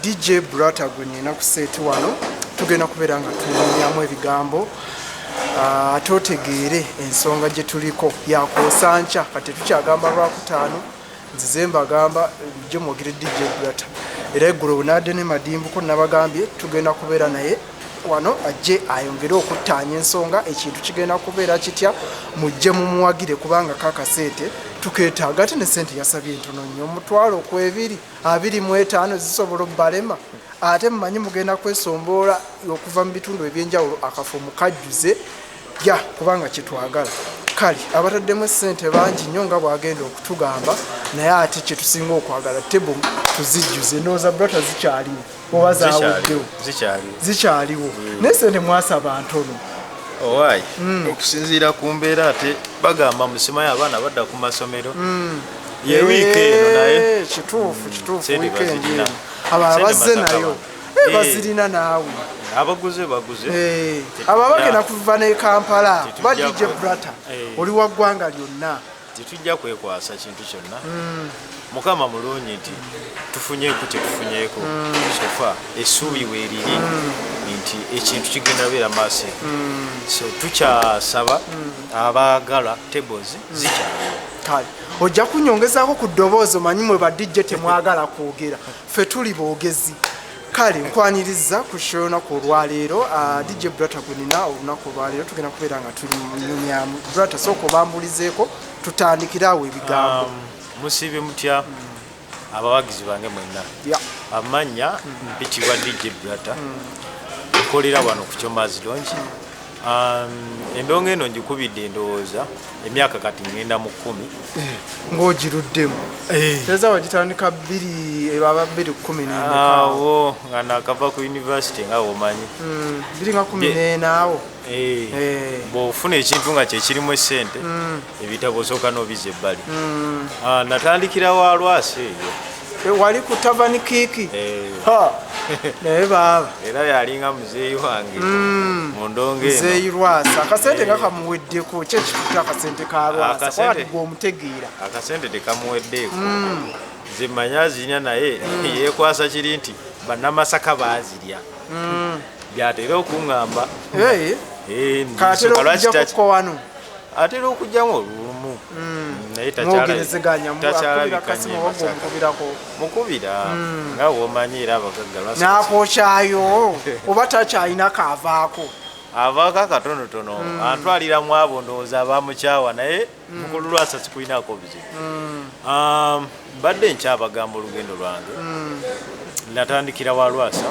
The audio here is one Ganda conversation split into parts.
DJ Brata gwe nina ku set wano tugenda kubeera nga tunyumyamu ebigambo ate otegeere ensonga gye tuliko yakoosanca kati tukyagamba lwakutaano nzize mbagamba gye mwogere DJ Brata era eggulo bunaadde ne madimbuko nabagambye tugenda kubeera naye wano ajje ayongere okuttaanya ensonga ekintu kigenda kubeera kitya mujje mumuwagire kubanga kakasente tukeetaaga ate ne sente yasabye entono nnyo omutwalo kwebiri 25 zisobola obbalema ate mumanyi mugenda kwesomboola okuva mu bitundu ebyenjawulo akafo mukajjuze ya kubanga kyetwagala kale abataddemu sente bangi nnyo nga bwagenda okutugamba naye ate kyetusinga okwagala tebo tuzijjuze ndowooza Brata zikyaliwo oba zaawuddewo zikyaliwo naye sente mwasaba ntono owaayi okusinziira ku mbeera ate bagamba musimayo abaana badda ku masomero ye wiiki eno naye kituufu wiikendi eno abalala bazze nayo bazirina naawe abaguze baguze abo bagenda kuva ne Kampala ba DJ Brata oli wa ggwanga lyonna tetujja kwekwasa kintu kyonna mukama mulungi nti tufunyeeko kyetufunyeeko sofa essuubi weeriri nti ekintu kigenda beera maaso so tukyasaba abaagala tables zikyaliwo kale ojja kunyongezaako ku ddoboozi omanyi mwe ba DJ temwagala kwogera ffe tuli boogezi kale nkwaniriza ku show olunaku olwaleero DJ Brata gwenina olunaku olwaleero tugenda kubeera nga tuli munyumyamu Brata sooka obambulizeeko tutandikirawo ebigambo musibe mutya abawagizi bange mwenna amanya mpitibwa DJ Brata nkolera wano ku Chomazi Lounge endongo eno njikubidde ndowooza emyaka kati ngenda mu 10 ng'ogiruddemu teza wagitandika 2014 awo nga nakava ku university nga womanyi 2014 awo bw'ofuna ekintu nga kyekirimu essente ebitabo osooka n'obiza ebbali natandikira wa Lwasa eyo wali ku Tavern Kiki naye baaba era yalinga muzeeyi wange mu ndongo eno muzeeyi Lwasa akasente nga kamuweddeko kyekikuta akasente ka Lwasa kwati gwomutegeera akasente tekamuweddeeko nze manya azinya naye yeekwasa kiri nti bannamasaka baazirya byatera okuŋŋamba katera okujjako wano atera okujjamu olumu naye mukubira nga womanyi era abagagga nakokyayo oba takyalina kaavaako avaako akatonotono antwaliramu abo ndowooza abamukyawa naye mukulu Lwasa sikulinako buzibu badde nkyabagamba olugendo lwange natandikira wa Lwasa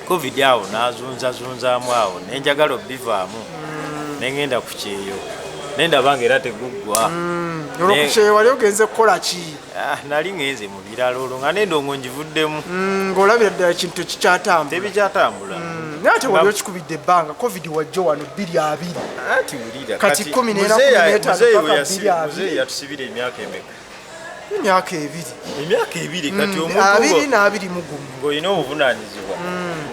covid awo nazunzazunzaamu awo nenjagala obivaamu nengenda ku kyeyo nendabanga era teguggwa olwokukyeyo wali ogenze kukola ki nali ngenze mu biralo olwo nga nendongo ngivuddemu ng'olabira ddala ekintu tekikyatambula tebikyatambula naye ate wali okikubidde ebbanga covid wajjo wano 2020 kati 14 yatusibira emyaka emeka emyaka ebiri kati omuntu 20 ng'olina obuvunaanyizibwa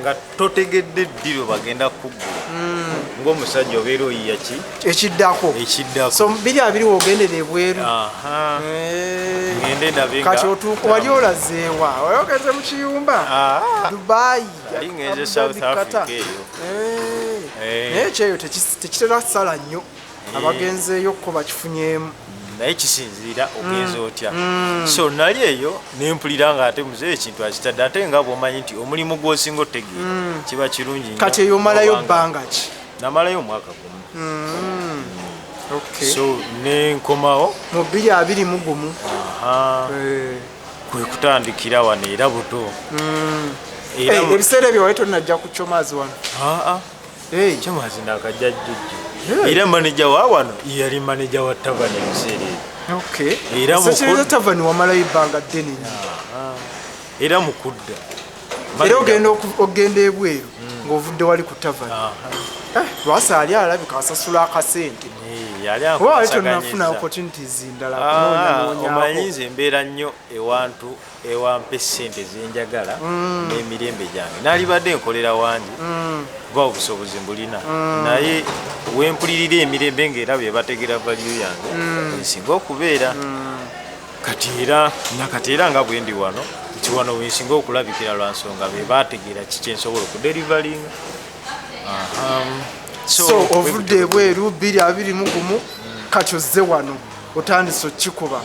nga totegedde ddiro bagenda kuggula ng'omusajja obeera oyiya ki ekiddako so 20 wogendera ebweru ngende ndabe kati otuuka wali olazeewa wali ogenze mu kiyumba Dubai ali ngenze South Africa eyo naye ekyeyo tekitera kusala nnyo abagenzeeyo ko bakifunyemu naye kisinziira ogenza otya so nali eyo nempulira nga ate muzeeyi ekintu akitadde ate nga bwomanyi nti omulimu gwosinga otegeera kiba kirungi nnyo kati eyo omalayo bbanga ki namalayo omwaka gumu so nenkomawo mu 2021 kwe kutandikira wano era buto ebiseera ebyo wali tonajja ku Chomazi wano Chomazi nakajja jjujju era maneja wa wano yali maneja wa Tavern ebiseera era mukudda Tavern wamalayo ebbanga ddene era mukudda era ogenda ebweru ng'ovudde wali ku Tavern Lwasa ali alabika asasula akasente wali tonafuna opportunities ndala omanyize embeera nnyo ewantu ewampa essente zenjagala n'emirembe gyange naalibadde nkolera wangi kuba obusobozi mbulina naye wempulirira emirembe ng'era bye bategera value yange nsinga okubeera kati era nakati era nga bwe ndi wano nti wano wensinga okulabikira lwa nsonga be bategeera kiki ensobola okuderivalinga. So ovudde ebweru 221 kati ozze wano otandise okikuba.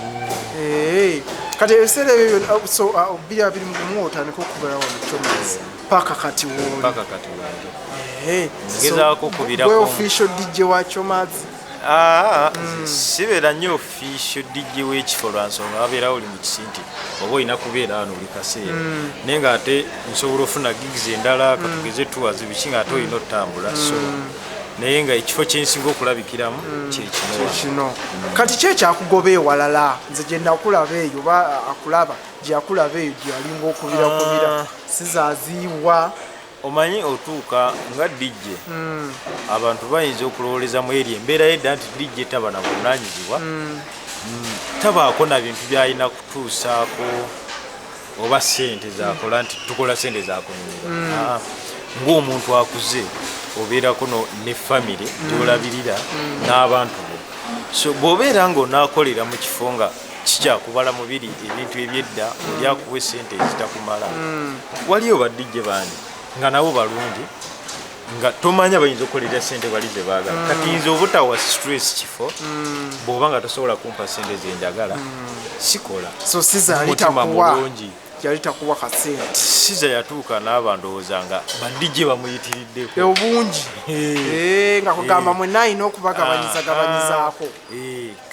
Kati ebiseera ebyo 221 otandika okubala wano Chomazi paka kati woli. Ngezaako okubirako gwe official DJ wa Chomazi. Sibeera nnyo official DJ w'ekifo lwa nsonga wabeera oli mu kisinti oba olina kubeera wano buli kaseera naye ng'ate nsobola ofuna gigs endala katugeze tours biki ng'ate olina otambula so naye nga ekifo kyensinga okulabikiramu kino. Kati ki ekyakugoba ewalala? Nze gye nakulaba eyo oba akulaba gye yakulaba eyo gye yalinga okubira sizaaziibwa. Omanyi otuuka nga DJ abantu bayinza okulowooleza mu eri embeera yedda nti DJ taba na buvunaanyizibwa tabaako na bintu by'alina kutuusaako oba ssente zakola nti tukola ssente zakunyumira. Ng'omuntu akuze obeerako ne famire gy'olabirira n'abantu bo, so bw'obeera ng'onaakolera mu kifo nga kikyakubala mubiri ebintu ebyedda oli akuwa essente ezitakumala waliyo ba DJ bangi nga nabo balungi nga tomanya bayinza okukolera ssente bali ze baagala. Kati nze obutawa stress kifo bw'oba nga tosobola kumpa ssente zenjagala sikola. So Siza yali takuwa kasente. Siza yatuuka n'aba ndowooza nga ba DJ bamuyitiriddeko obungi nga kugamba mwenna alina okubagabanyizaako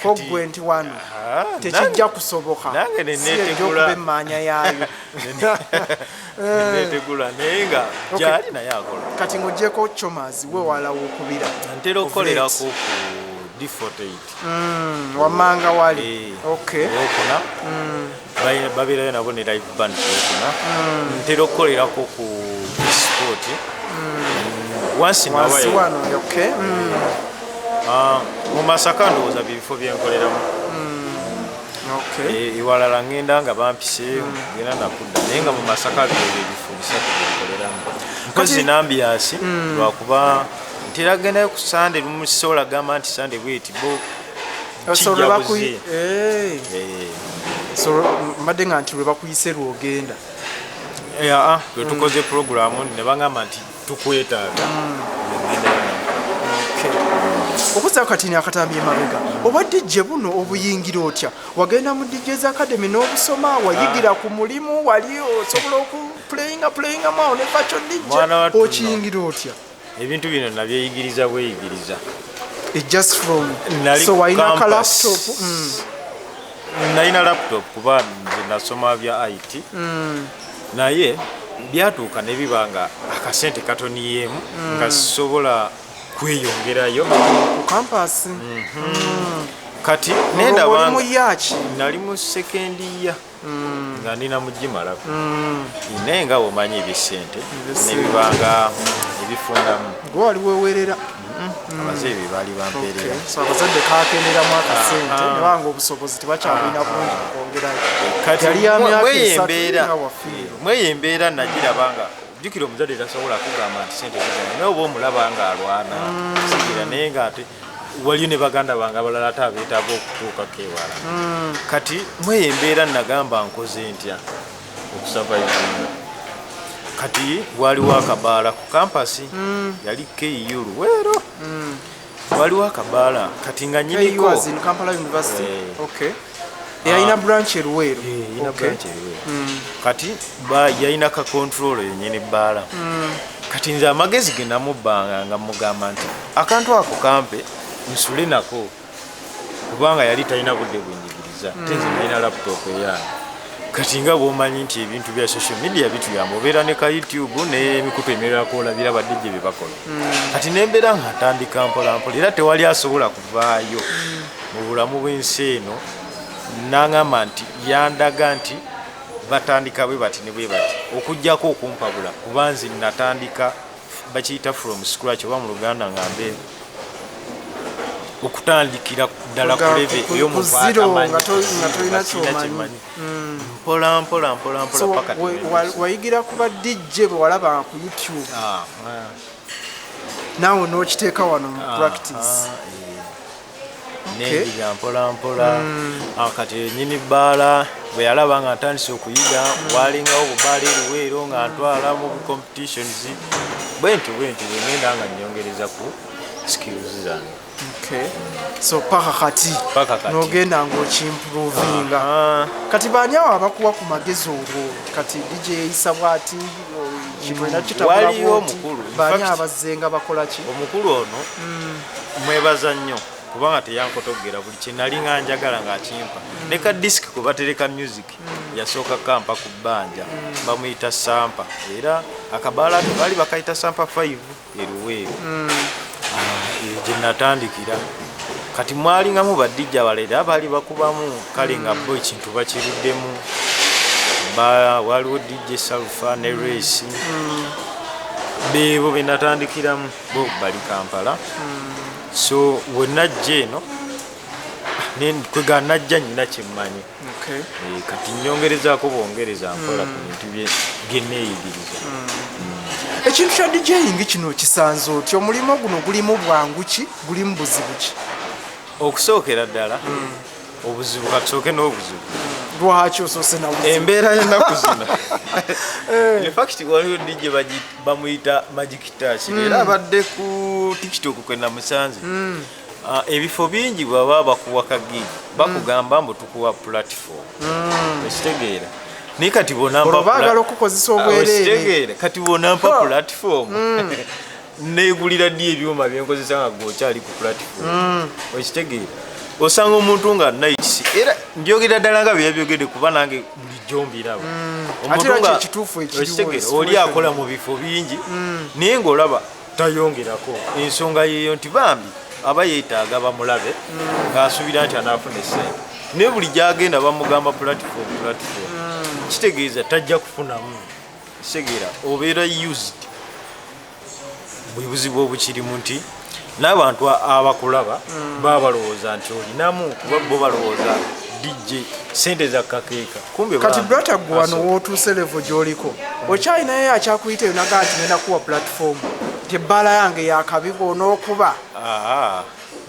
kogwe nti wano tekijja kusoboka nange neneetegula emaanya yayo neetegula naye nga gyali naye akola. Kati ng'ogyeko Chomazi wewala w'okubira ntera okukolerako ku D48 wammanga wali okuna babeerayo nabo ne live band okuna ntera okukolerako ku sport wansi wano mu Masaka ndowooza bifo byenkoleramu ewalala ngenda nga bampise ngenda nakudda naye nga mu Masaka ebifo bisatu byenkoleramu mpozi nambiyansi lwakuba ntera gendayo ku Sande lumu sisobola gamba nti Sande bweti bo kijjabuze mbadde nga nti lwe bakuyise lwogenda lwe tukoze programu ne bagamba nti tukwetaaga okuzaako katini akatambi emabega obadde gye buno obuyingira otya? Wagenda mu DJs Academy n'obusoma wayigira ku mulimu wali osobola okuplayinga mao ne fashion DJ okiyingira otya? Ebintu bino nabyeyigiriza bweyigiriza just from so wayina ka laptop nalina laptop kuba nze nasoma bya IT naye byatuuka ne biba nga akasente katoniyeemu nga sisobola kweyongerayo ku campus kati nendabanga nali mu second year nga nina mugimalako naye nga bwomanyi ebyesente nebibanga ebifundamu gwe wali wewerera abazeebi baali bampeerera abazadde kakenderamu akasente nebanga obusobozi tebakyalina bulungi okwongerayo mweyo embeera nagirabanga jjukira omuzadde tasobola kugamba nti sente zizana naye oba omulaba nga alwana sigira naye nga ate waliyo ne baganda bange abalala ate abeetaaga okutuukako ewala kati mweyo embeera nagamba nkoze ntya okusavaivinga kati waliwo akabaala ku kampasi yali KU Luweero waliwo akabaala kati nga nyiniko yalina branch Luweero kati yalina ka control yennyini bbaala kati nze amagezi ge namubbanga nga mugamba nti akantu ako kampe nsule nako kubanga yali talina budde bwenjigiriza te nze nalina laptop eyange kati nga bwomanyi nti ebintu bya social media bituyamba obeera ne ka YouTube n'emikutu emirala olabira badijje bye bakola kati nembeera nga ntandika mpolampola era tewali asobola kuvaayo mu bulamu bw'ensi eno n'aŋŋamba nti yandaga nti batandika bwe bati ne bwe bati okuggyako okumpabula kuba nze natandika bakiyita from scratch oba mu Luganda ngambe okutandikira ddala ku leve ey'omuntu atamanyi mpola paka wayigira kuba DJ bwe walaba ku YouTube naawe n'okiteeka wano mu practice nendiga mpolampola kati nyini bbaala bwe yalaba nga ntandise okuyiga walingawo bubaala eruweero nga ntwala mu competitions bwentyo ngenda nga nyongereza ku skills zange. So paka kati nogenda ng'okimprovinga. Kati baani awo abakuwa ku magezi olwo kati DJ Issa bw'ati waliyo omukulu baani abazzenga bakola ki? Omukulu ono mwebaza nnyo kubanga teyankotogera buli kye nali nga njagala ng'akimpa. Ne ka disiki kwe batereka music yasooka kampa ku bbanja bamuyita Sampa era akabaala ate baali bakayita Sampa 5 eruweero. Gye natandikira kati mwalingamu badijja abalala abaali bakubamu kale nga bo ekintu bakiruddemu waliwo DJ Salfa ne Race bebo be natandikiramu bo bali Kampala. So we najja eno kwega najja nyina kyemmanyi kati nyongerezaako bongereza nkola ku bintu byenneeyigiriza. Ekintu kya DJing kino kisanze otyo omulimu guno gulimu bwangu ki gulimu buzibu ki? Okusookera ddala obuzibu katusooke n'obuzibu. Lwaki osoose na buzibu? Embeera y'ennaku zino in fact waliwo DJ bamuyita Magic Touch era abadde ku TikTok kwe namusanze. Ebifo bingi bwaba bakuwa kagigi bakugamba mbu tukuwa platform ekitegeera ni kati bonamba bagala okukozesa obwereere kati bonamba platform negulira ddi ebyuma byenkozesa nga gwokyali ku platform ekitegeera osanga omuntu nga nice era njogera ddala nga byebyogedde kuba nange bulijjo mbiraba omuntu nga ekitegeera oli akola mu bifo bingi naye ng'olaba tayongerako ensonga yeeyo nti bambi aba yeetaaga bamulabe ng'asuubira nti anaafuna essente naye buli gy'agenda bamugamba platform kitegeeza tajja kufunamu. Kitegeera obeera used bwe buzibu obukirimu nti n'abantu abakulaba baba balowooza nti olinamu kuba bo balowooza DJ sente za kakeeka kumbe kati brata gwe wano wootuuse levo gy'oliko okyalinayo akyakuyita yonaga nti nenda kuwa platform nti ebbaala yange yakabiga onookuba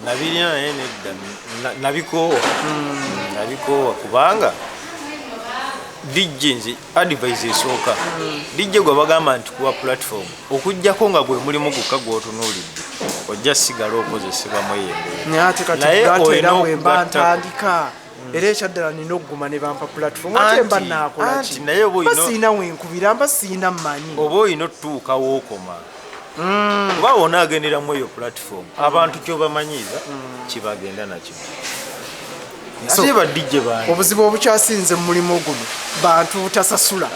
nabirina naye nedda nabikoowa kubanga DJ nze advice esooka DJ gwe bagamba nti kuwa platform okujjako nga gwe mulimu gukka gw'otunuulidde ojja sigala okozesebwamu era bwemba ntandika era ekyaddala nina okuguma ne bampa platform ate mba naakolaki basiina wenkubira mba siina mmanyi oba olina otutuuka wookoma kuba wona agenderamu eyo platform abantu kyobamanyiiza kibagenda nakyo. Obuzibu obukyasinze mu mulimu guno bantu butasasula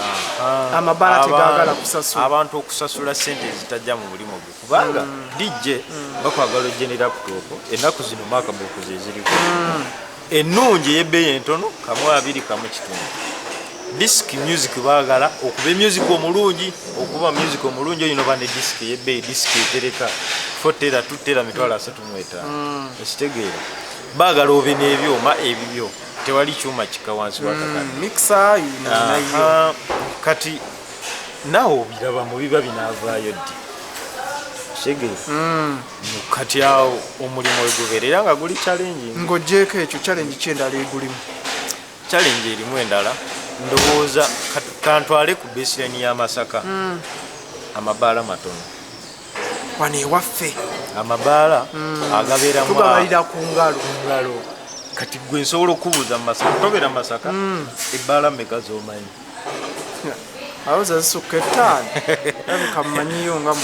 amabaala tegagala kusasula abantu okusasula sente ezitajja mu mulimu gwe kubanga DJ bakwagala ojje ne laptop ennaku zino maakabuku zeziriko ennungi ey'ebbeeyi entono kamu abiri kamu kitundu disk music baagala okuba music omulungi okuba music omulungi oyino ba ne disk ey'ebbeeyi disk etereka 4 tutera mitwalo 35 ekitegeera baagala obe n'ebyuma ebibyo tewali kyuma kika wansi mixer kati naawe obiraba mu biba binaavaayo ddi kati awo omulimu wegubeerera nga guli challenge ng'oggyeko ekyo challenge kyendala egulimu challenge erimu endala ndowooza kantwale ku baseline y'Amasaka amabaala matono wano ewaffe amabaala agabeeramu tugabalira ku ngalo kati gwe nsobola okubuuza mu Masaka tobeera Masaka ebbaala mmeka z'omanyi awoza zisukka 5 ebika mmanyiyo nga 6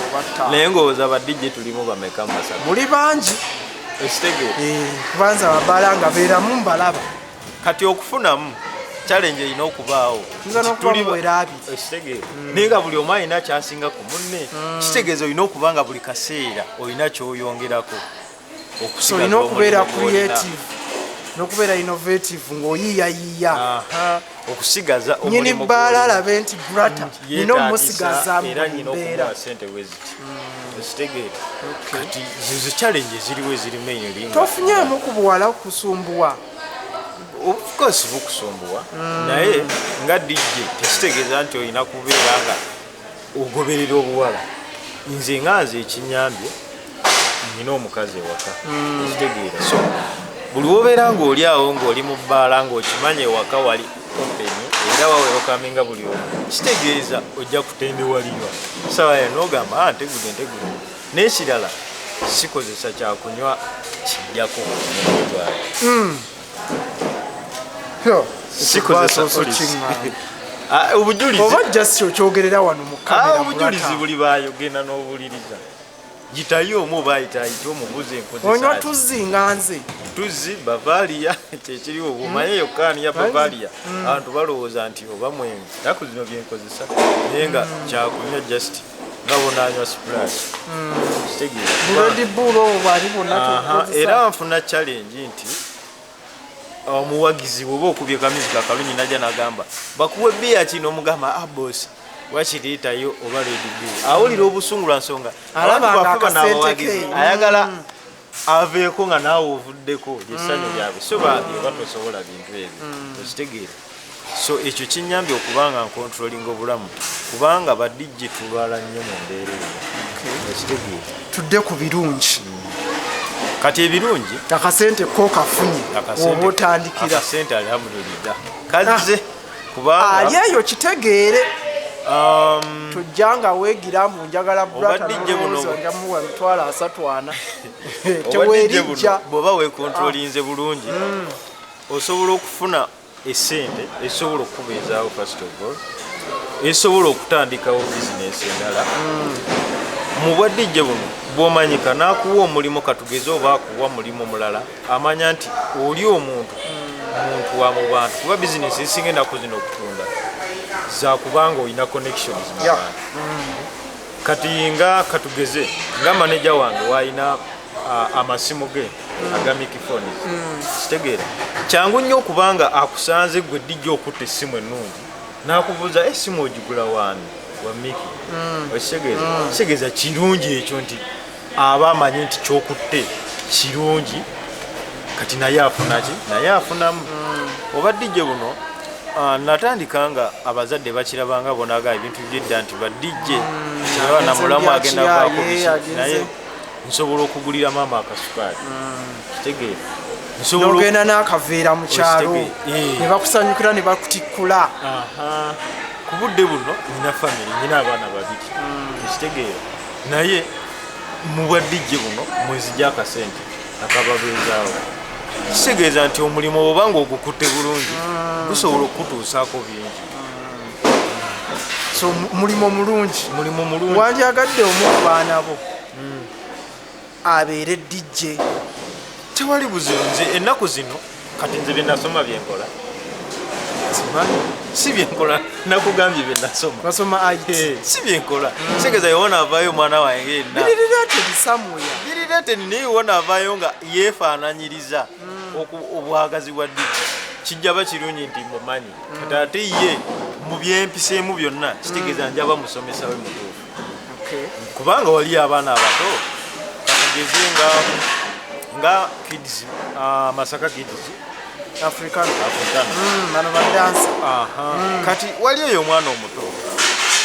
oba 5 naye ng'owooza badijje tulimu bameka mu Masaka muli bangi ekitegeera kubanza amabaala nga beeramu mbalaba kati okufunamu challenge erina okubaawo ekitegeera naye nga buli omu alina kyasinga ku munne kitegeeza olina okuba nga buli kaseera olina kyoyongerako olina okubeera creative n'okubeera innovative ng'oyiiyayiiya okusigaza nyini bbaala alabe nti brata nina omusigaza era nyina okumuwa sente bweziti ekitegeera kati zizo challenge eziriwo eziri tofunyeemu ku buwala okusumbuwa of course bukusumbuwa naye nga DJ tekitegeeza nti olina kubeera nga ogoberera obuwala nze ekinyambye nina omukazi ewaka ekitegeera so buli wobeera ng'oli awo ng'oli mu bbaala ng'okimanya ewaka wali kompeni era wawerokaminga buli omu kitegeeza ojja kutendewalirwa sawa n'ogamba ntegude n'ekirala sikozesa kyakunywa kijjako obujulizi buli bayogenda n'obuliriza gitayo omu bayitayite omubuze enkozesonywa tuzinga nze tuzi bavaria kyekiriwo bumanye yokkaani ya bavaria abantu balowooza nti oba mwengu naku zino byenkozesa naye nga kyakunywa just nga bonanywa splash era nfuna challenge nti omuwagizi bwoba okubye kamizika akalungi najja nagamba bakuwe bbiya kino omugamba abosi wakiriitayo oba redb awulira obusungu lwa nsonga abantu baffe banabawagizi ayagala aveeko nga naawe ovuddeko lyesanyu lyabwe so baabye oba tosobola bintu ebyo okitegeera so ekyo kinyambye okubanga nkontrolinga obulamu kubanga badijje tulwala nnyo mu mbeera eyo okitegeera tudde ku birungi kati ebirungi akasente ko kafunye oba otandikira akasente alhamdulillah kazze kubanga eyo kitegeere tojjanga weegira mbu njagala bulatamuwa emitwalo 34 teweerijja bw'oba weekontrolinze bulungi osobola okufuna esente esobola okukubeezaawo first of all esobola okutandikawo bizinesi endala mu bwadijje buno bw'omanyika n'akuwa omulimu katugeze oba akuwa mulimu mulala amanya nti oli omuntu wa mu bantu kuba bizinesi ezisinga ennaku zino okutunda zakubanga olina connections mu bantu kati nga katugeze nga maneja wange wayina amasimu ge aga mikifoni kitegeera kyangu nnyo okubanga akusanze gwe dijja okutta essimu ennungi n'akubuuza essimu ogigula waani wa miki kitegeeza kirungi ekyo nti aba amanyi nti kyokutte kirungi kati naye afunaki naye afunamu oba dijje buno natandika nga abazadde bakirabanga bonaga ebintu byedda nti badijje kyabaana mulamu agenda vaako naye nsobola okugulira maama akasukaali kitegeera nogenda n'akaveera mu kyalo ne bakusanyukira ne bakutikkula ku budde buno nina famire nina abaana babiri ekitegeera naye mu bwadijje buno mwezi gy'akasente akababeezaawo kitegeeza nti omulimu oba nga ogukutte bulungi gusobola okutuusaako bingi so mulimu mulungi wandyagadde omu ku baana bo abeere dijje tewali buzibu nze ennaku zino kati nze byenasoma byenkola si byenkola nakugambye byenasoma si byenkola kitegeeza yewona avaayo omwana wange birireetedi naye wona avaayo nga yeefaananyiriza obwagazi bwa dijje kijja bakirungi nti mumanyi kati ate ye mu byempiseemu byonna kitegeeza njaba musomesa we mutuufu kubanga wali abaana abato katugeze nga kids Masaka kids African kati wali eyo omwana omuto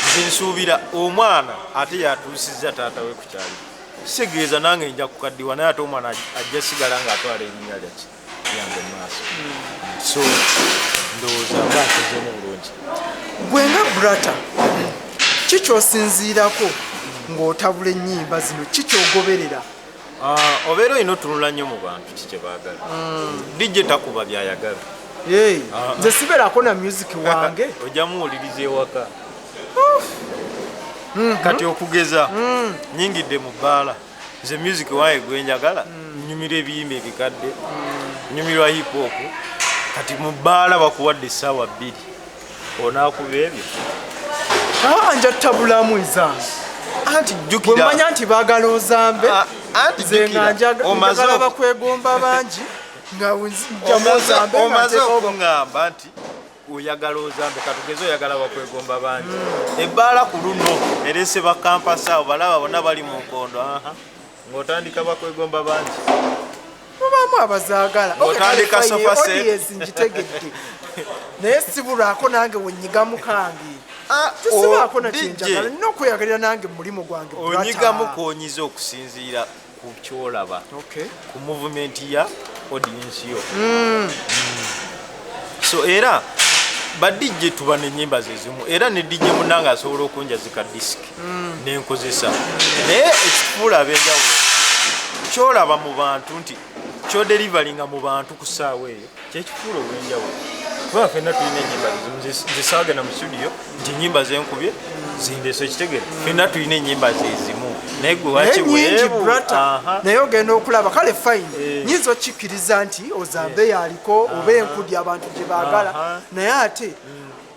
nze nsuubira omwana ate yatuusizza taata we ku kyali kitegeeza nange nja kukaddiwa naye ate omwana ajja sigala nga atwala erinnya lyange maaso so ndowooza mba nkozemu bulungi gwe nga brata kikyosinziirako ng'otabula ennyimba zino kikyogoberera obeera olina otunula nnyo mu bantu kikyebaagala dijje takuba byayagala nze sibeerako na music wange ojja muwuliriza ewaka kati okugeza nyingidde mu bbaala nze music wange gwenjagala nyumira ebiyimba ebikadde nyumirwa hip hop kati mu bbaala bakuwadde essaawa 2 onaakuba ebyo nja tabulamu ezange anti jjukira bwemanya nti baagala ozambe nze nga njagala bakwegomba bangi nga omaze okuŋŋamba nti oyagala ozambe katugeze oyagala bakwegomba bangi ebbaala ku luno erese bakampasi awo balaba bonna bali mu nkondo ng'otandika bakwegomba bangi mubamu abazaagala otandika audience ngitegedde naye sibulwako nange wenyiga mukange tesibaako nakyenjagala nina okweyagalira nange mulimu gwange onyigamu konyiza okusinziira ku kyolaba Okay. ku movement ya audience yo. So era ba DJ tuba n'ennyimba zezimu era ne DJ munanga asobola okunjazika disk n'enkozesa naye ekifuula ab'enjawulo kyolaba mu bantu nti kyodelivalinga mu bantu ku ssaawa eyo kyekifuula obw'enjawulo kuba ffenna tulina ennyimba zezimu zisaagana mu studio nti ennyimba zenkubye zindeese kitegere ffenna tulina ennyimba zezimu naye gwe wakinyingi brata naye ogenda okulaba kale fine nyinza okikkiriza nti ozambe yaliko oba enkudi abantu gye baagala naye ate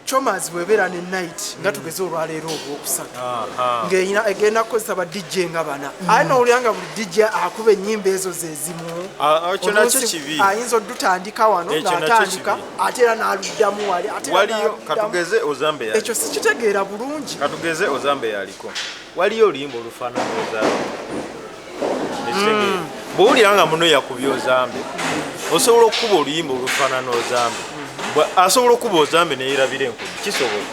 chomas bwebeera ne night nga tugeze olwaleero ogwokusatu ng'egenda kukozesa ba DJ nga bana aye n'olyanga buli DJ akuba ennyimba ezo zezimu ekyo nakyo kibi ayinza oddutandika wano ng'atandika ate era n'aluddamu wali waliyo katugeze ozambe yaliko ekyo sikitegeera bulungi katugeze ozambe yaliko waliyo oluyimba olufaanana ozambe ekitegeera bw'owulira nga muno yakubya ozambe osobola okukuba oluyimba olufaanana ozambe asobola okuba ozambe neyerabira enkudi kisobola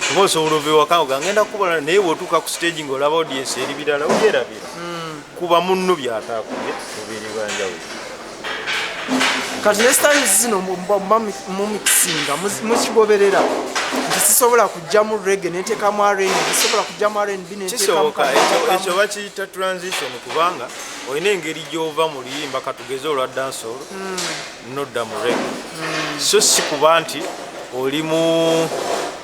kuba osobola ova ewaka ogangenda kukola naye bw'otuuka ku stage ng'olaba audience eri birala ogyerabira kuba munno byataakubye mubiri banjawulo kati ne styles zino mumikisinga mukigoberera nti sisobola kujjamu reggae neteekamu R&B sisobola kujjamu R&B kisoboka ekyo bakiyita transition kubanga olina engeri gy'ova mu luyimba katugeze olwa dancehall nodda mu reggae so si kuba nti oli mu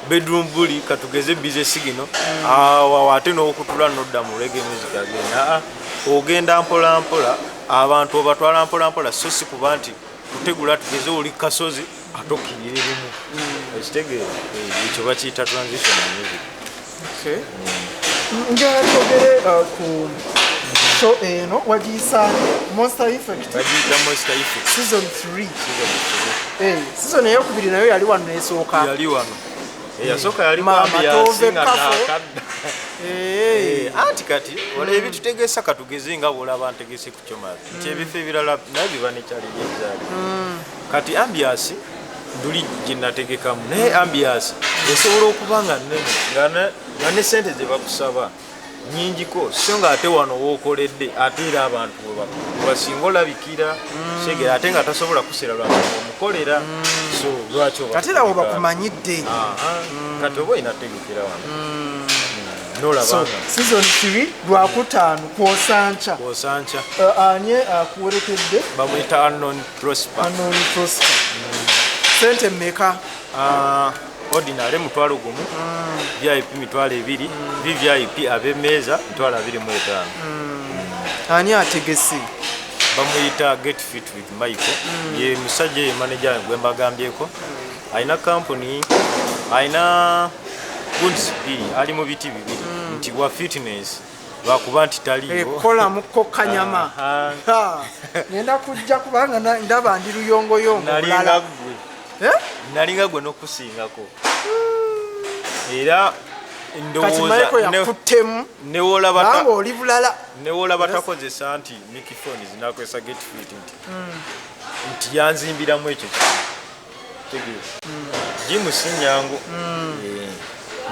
bedroom bully katugeze bize sigino awo ate n'okutula nodda mu reggae music agenda ogenda mpola mpola abantu obatwala mpola mpola so si kuba nti kutegula tugeze oli kasozi atokirire lumu ekitegeera ekyo bakiyita transition music. Okay. Njagala twogere ku show eno wagiyisa Monster Effect bagiyita Monster Effect season 3 season eyokubiri nayo yali wano nesooka yali wano eyasooka yali kwambiyasinga nakadda anti kati wala ebitutegeesa katugeze nga bwolaba ntegese ku Chomazi nti ebifo ebirala naye biba nekyali byezaali kati ambiasi nduli gyenategekamu naye ambiasi esobola okuba nga nnene nga ne sente ze bakusaba nyingiko so nga ate wano wookoledde ate era abantu webasinga olabikira segera ate nga tasobola kusera lwaki omukolera so lwaki kati era webakumanyidde kati oba inategekera wano nolabanga season 3 lwakutaano kwosanca anye akuwerekedde bamwita Unknown Prosper sente mmeka ordinary $1,000 VIP $2,000 VVIP ab'emmeeza $25,000 ani ategese bamuyita Get Fit with Michael ye musajja ye manager gwe mbagambyeko alina company alina goods biri ali mu biti bibiri nti wa fitness lwakuba nti taliiwo kola muko kanyama ngenda kujja kubanga ndaba ndi luyongoyongo bulala nalinga gwe n'okusingako era ndowooza yakuttemu newolaba oli bulala newolaba takozesa nti mikifoni zinakozesa Get Fit nti yanzimbiramu ekyo tegeeza jimu si nyangu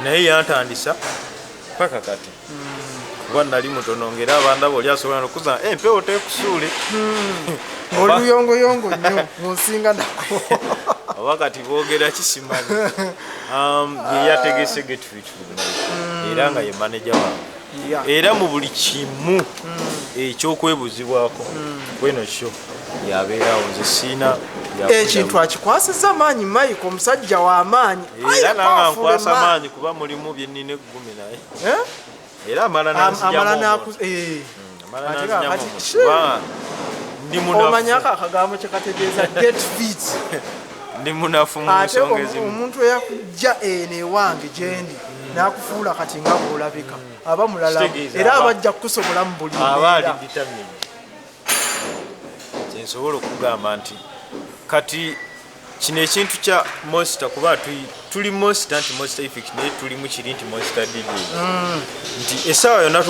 naye yantandisa paka kati kuba nali mutono ngera abandaba oli asobola nokuza empewo tekusuule oluyongoyongo nnyo munsinga nako oba kati boogera kisimanyi ye yategese Get Fit era nga ye manager wange era mu buli kimu ekyokwebuzibwako kweno kyo yabeerawo nze siina ekintu akikwasiza maanyi Mike omusajja w'amaanyi era nanga nkwasa maanyi kuba mulimu byenina 10 naye era amala omanyako akagambo kyekategeeza Get Fit ndi munafu mu nsonga ezimu omuntu eyakujja eno ewange gyendi n'akufuula kati nga bw'olabika aba mulala era abajja kukusobola mu buli aba ali vitamini kyensobola okugamba nti kati kino ekintu kya Monster kuba tuli Monster nti Monster Effect naye tuli mu kiri nti Monster DJ nti essaawa yonna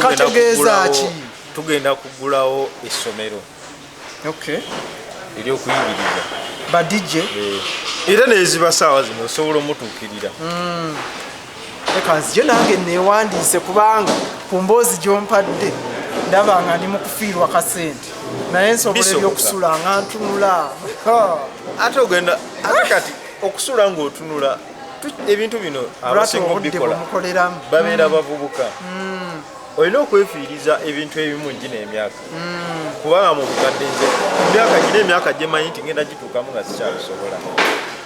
tugenda kugulawo essomero eryokuyigiriza ba DJ era neziba saawa zino osobola omutuukirira ekanzije nange newandiise kubanga ku mboozi gy'ompadde ndaba nga ndi mu kufiirwa kasente naye nsobola ebyokusula nga ntunula ate ogenda ate kati okusula ng'otunula ebintu bino abasinga obikola babeera bavubuka olina okwefiiriza ebintu ebimu gino emyaka kubanga mu bukadde nze emyaka gino emyaka gyemanyi nti ngenda gituukamu nga sikyabisobola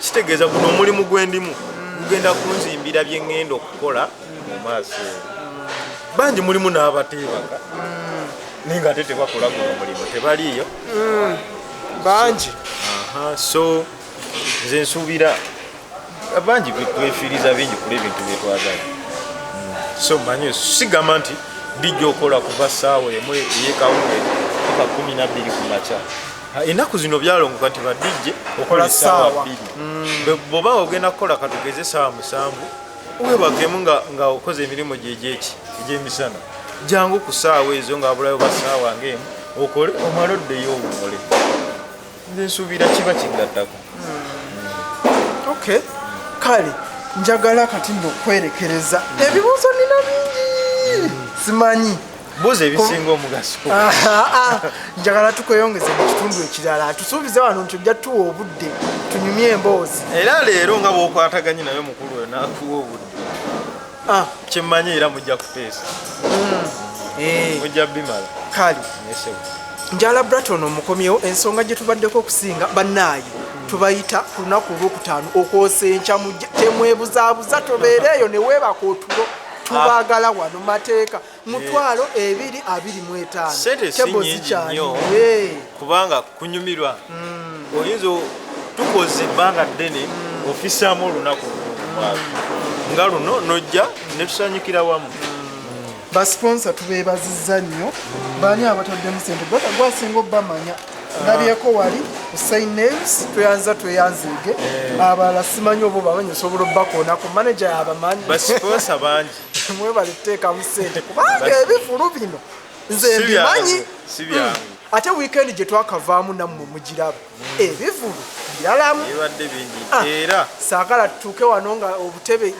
kitegeeza guno omulimu gwendimu gugenda kunzimbira bye ŋŋenda okukola mu maaso bangi mulimu n'abateebaka naye nga ate tebakola guno omulimu tebaliiyo bangi so nze nsuubira bangi twefiiriza bingi kula ebintu byetwagala so manyi sigamba nti dijja okola kuva ssaawa emu eyekawungeri paka 12 ku makya ennaku zino byalongoka nti badijje okola ssaawa 2 bw'oba ogenda kukola katugeze ssaawa 7 webakemu nga okoze emirimu gyegyeki egy'emisana jangu ku ssaawa ezo ng'abulayo bassaawa ng'emu okole omala oddeyo obumole nze nsuubira kiba kigattako okay kale njagala kati nno okwerekereza ebibuuzo nina bingi simanyi buuza ebisinga omugaso njagala tukweyongeze mu kitundu ekirala tusuubize wano nti ojja tuwa obudde tunyumye emboozi era leero nga bw'okwataganye naye mukulu we n'akuwa obudde kyemmanyi era mujja kuteesa mujja bimala kale njala Braton omukomyewo ensonga gye tubaddeko okusinga bannaayi tubayita ku lunaku olwokutaano okwosa enkya temwebuzaabuza tobeereeyo ne weebaka otulo tubaagala wano mateeka mutwalo 225 sente si nyingi nnyo kubanga kunyumirwa oyinza tukoze ebbanga ddene ofisaamu olunaku nga luno nojja ne tusanyukira wamu basponsa tubeebazizza nnyo baani abataddemu sente bata gwasinga obbamanya ndabyeko wali usainaves tweyanza tweyanziige abalala simanyi oba bamanyi osobola obbakoonako manaja yabamanyi basponsa bangi mwebale tuteekamu sente kubanga ebifulu bino nze mbimanyi ate wiikendi gye twakavaamu nammwe mugiraba ebivulu biralamu ebadde bingi era saagala tutuuke wano nga obutebe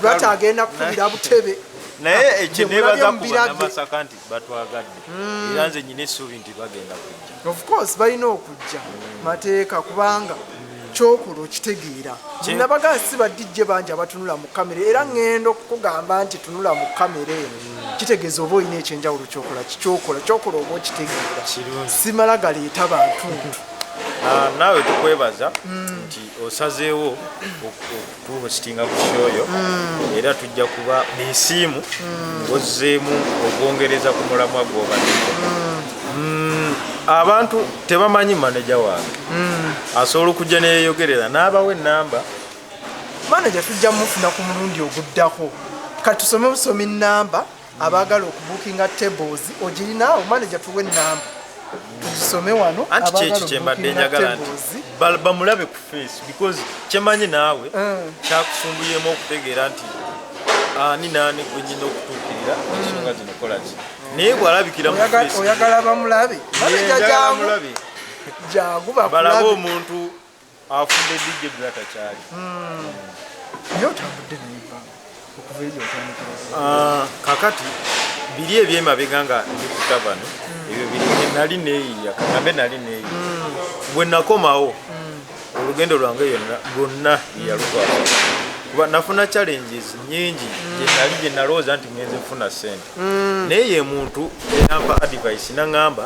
bwata agenda kukubira butebe naye ekyo nebaza kuba namasaka nti batwagadde era nze nyina essuubi nti bagenda kujja of course balina okujja mateeka kubanga kyokola okitegeera nabagaa si badijje bangi abatunula mu kamera era ŋŋenda okukugamba nti tunula mu kamera eno kitegeeza oba olina ekyenjawulo kyokola oba okitegeera simala galeeta bantu naawe tukwebaza nti osazeewo okutusitinga ku kyoyo era tujja kuba n'esiimu ngozzeemu obwongereza ku mulamwa gw'obadiko abantu tebamanyi maneja wange asobola okujja neyeyogerera n'abawo ennamba maneja tujja mufuna ku mulundi oguddako kati tusome busomi nnamba abaagala okubuukinga tables ogirinaawo maneja tuwe ennamba tusome wano anti kyeki kyembadde njagala nti bamulabe ku face because kyemanyi naawe kyakusumbuyemu okutegeera nti ani naani gwe nyina okutuukirira ensonga zino kola ki naye bwalabikira mu face oyagala bamulabe jangu balabe omuntu afudde DJ Brata kyali yo tambudde n'ebbanga okuva eyo otandikira kakati biri ebyemabega nga ndi ku tavano ebyo biri nali neeyiya kagambe nali neeyiya bwe nakomawo olugendo lwange lwonna yalutwala kuba nafuna challenges nyingi gye nalowooza nti ngenze nfuna ssente naye ye muntu eyampa advice naŋŋamba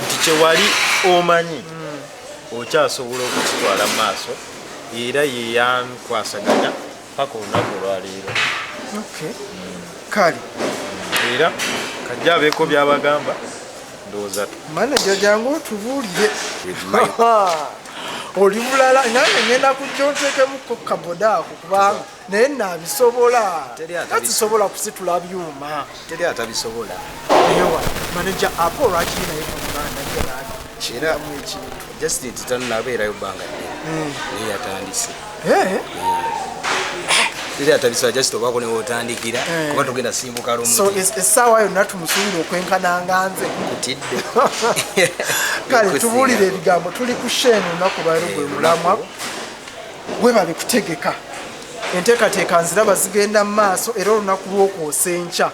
nti kyewali omanyi okyasobola okukitwala mu maaso era ye yankwasaganya paka olunaku olwaleero kale era kajja abeeko byabagamba ndowooza manaja jangu otubuulire oli bulala nange ngenda kujja onteekemuko kaboda ako kubanga naye naabisobola tazisobola kusitula byuma teri atabisobola ewa manaja apo olwakiri naye muganda kiramu ekintu justin titano nabeerayo bbanga naye yatandise teri atabisobola just obaako newe otandikira kuba tugenda simbuka lumu so essaawa yonna tumusuubira okwenkananga nze kutidde kale tubuulire ebigambo tuli ku sheeni olunaku lwaleero gwe mulamwa webale kutegeka enteekateeka nziraba zigenda mu maaso era olunaku lw'okwosa enkya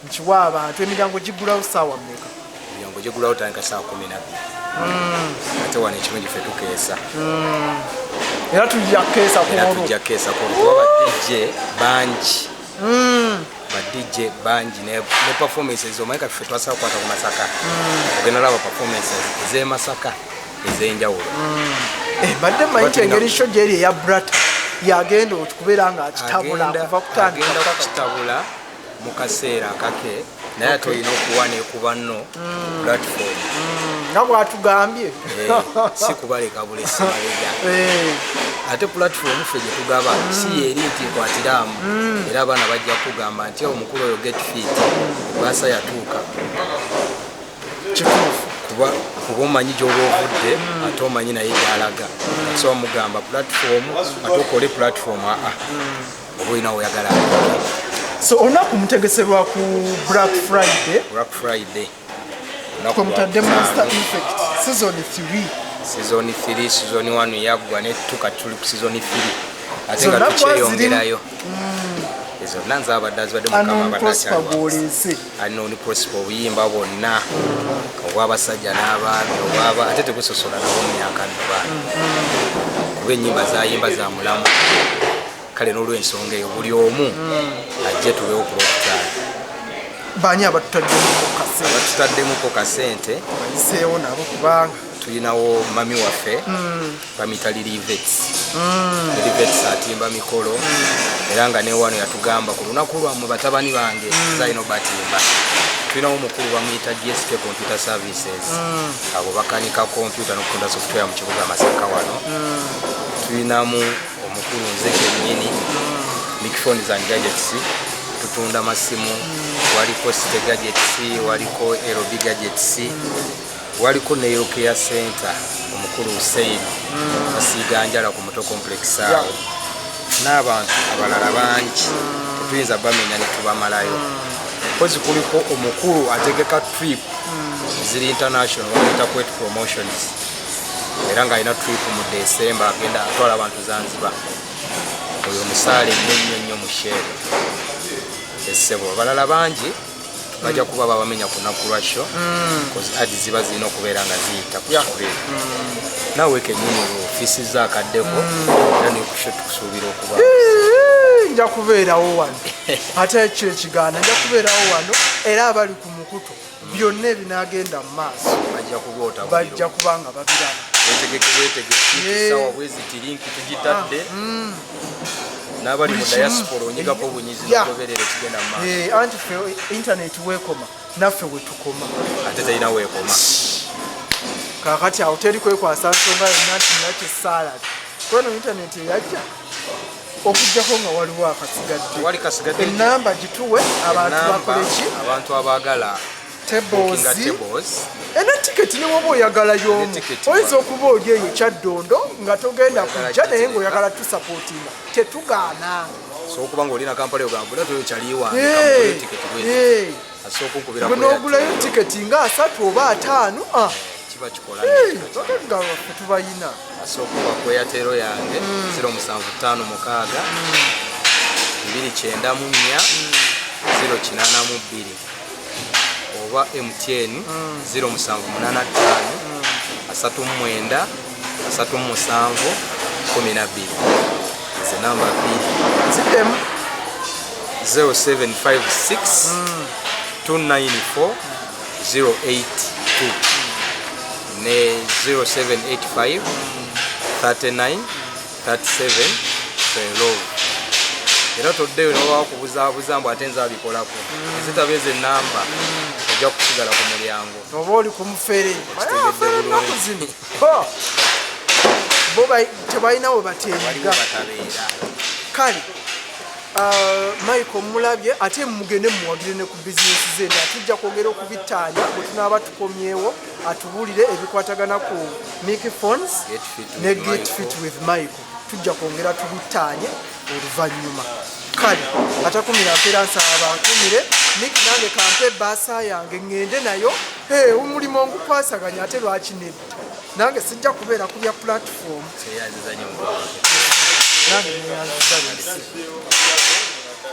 nkiwa abantu emiryango gigulawo ssaawa mmeka emiryango gigulawo tandika saa 12 ate wano ekirungi ffe tukeesa era tujja kukeesa tujja kukeesa kuba badijje bangi badijje bangi ne performances omanyi ffe twasaba kukwata ku Masaka ogenda olaba performances ez'emasaka ez'enjawulo badde manyi nti engeri sho gyeri eya brata yagenda okubeera nga akitabula kuva kutandika kukitabula mu kaseera akake naye ate olina okuwa nekuba nno platform nga bwatugambye si kubaleka bulesi mabega ate platform ffe gye tugaba si yeeri nti ekwatiramu era abaana bajja kugamba nti omukulu oyo get fit baasa yatuuka kituufu kuba omanyi gyoba ovudde ate omanyi naye gyalaga so mugamba platform ate okole platform oba olina oyagala so olunaku mutegeserwa ku Black Friday kwe mutadde Monster Effect season 3 season 1 yaggwa netuka tuli ku season 3 ate nga tukyeyongerayo ezo nanza abadde azibadde mukama Unknown Prosper obuyimba bwonna obw'abasajja n'abaami obwaba ate tebusosola nabo mu myaka nno kuba ennyimba zayimba za mulamu kale n'olw'ensonga eyo buli omu ajje tubeewo ku Lwokutaano bani abatutaddemuko kasente bayiseewo nabo kubanga tulinawo mami waffe bamita Lilivets atimba mikolo era nga newano yatugamba ku lunaku lwammwe batabani bange zalina batimba tulinawo omukulu bamuyita GSK Computer Services abo bakanika kompyuta n'okutunda software mu kibuga Masaka wano tulinamu omukulu nze kennyini Microphones and Gadgets tutunda masimu waliko City Gadgets waliko LB Gadgets waliko Nail Care Center omukulu Hussein asiiga njala ku Muto Complex awo n'abantu abalala bangi tetuyinza bamenya ne tubamalayo kozi kuliko omukulu ategeka trip ziri international wamuyita Kwet Promotions era nga alina trip mu December agenda atwala abantu Zanzibar oyo musaale nnyo mushere essebo abalala bangi bajja kuba babamenya ku nnaku lwasho adi ziba zirina okubeera nga ziyita ku kikule naawe kennyini ofiisi zaakaddeko era nekusho tukusuubira okuba nja kubeerawo wano ate ekyo ekigaana nja kubeerawo wano era abali ku mukutu byonna ebinaagenda mu maaso bajja kubanga babiraba wetegeke sawa bweziti linki tugitadde n'abali mu diaspora onyigako obunyizi n'ogoberera ekigenda mu maaso anti ffe internet weekoma naffe wetukoma ate talina weekoma kakati awo teri kwekwasa nsonga yonna nti nakisaalad kweno internet eyajja okugjako nga waliwo akasigadde enamba gituwe abantu bakoleki abantu abaagala tables ena tiketi niwoba oyagala y'omu oyinza okuba oli eyo Kyaddondo nga togenda kujja naye ngaoyagala tusapootinga tetugaana sokuba ngaolina kampala ogambula toyokyaliwanogulayo tiketi nga 3 oba 5 kiba kikola nga waffe tubayina asookuba ku Airtel yange 075 mukaaga 294 082 oba MTN 078 39 37 12 ze namba 2 zidemu 0756 294 082 ne 0785 39 37 12 era toddeyo nowakubuzabuza mbu ate nze abikolako ezitaba ezo enamba ojja kusigala ku mulyango oba oli ku mufere enaku zino bo tebalina we batenga kale Michael mulabye ate mugende mumuwagire ne ku bizinesi ze nda tujja kwogera okubitaanya bwe tunaaba tukomyewo atubuulire ebikwatagana ku Microphones ne Get Fit with Michael tujja kwongera tubitaanye oluvannyuma kale atakumira mpeera nsaba bankumire Nick nange kampe baasa yange ngende nayo omulimu ngukwasaganya ate lwaki nedda nange sijja kubeera ku bya platform nange neyanziza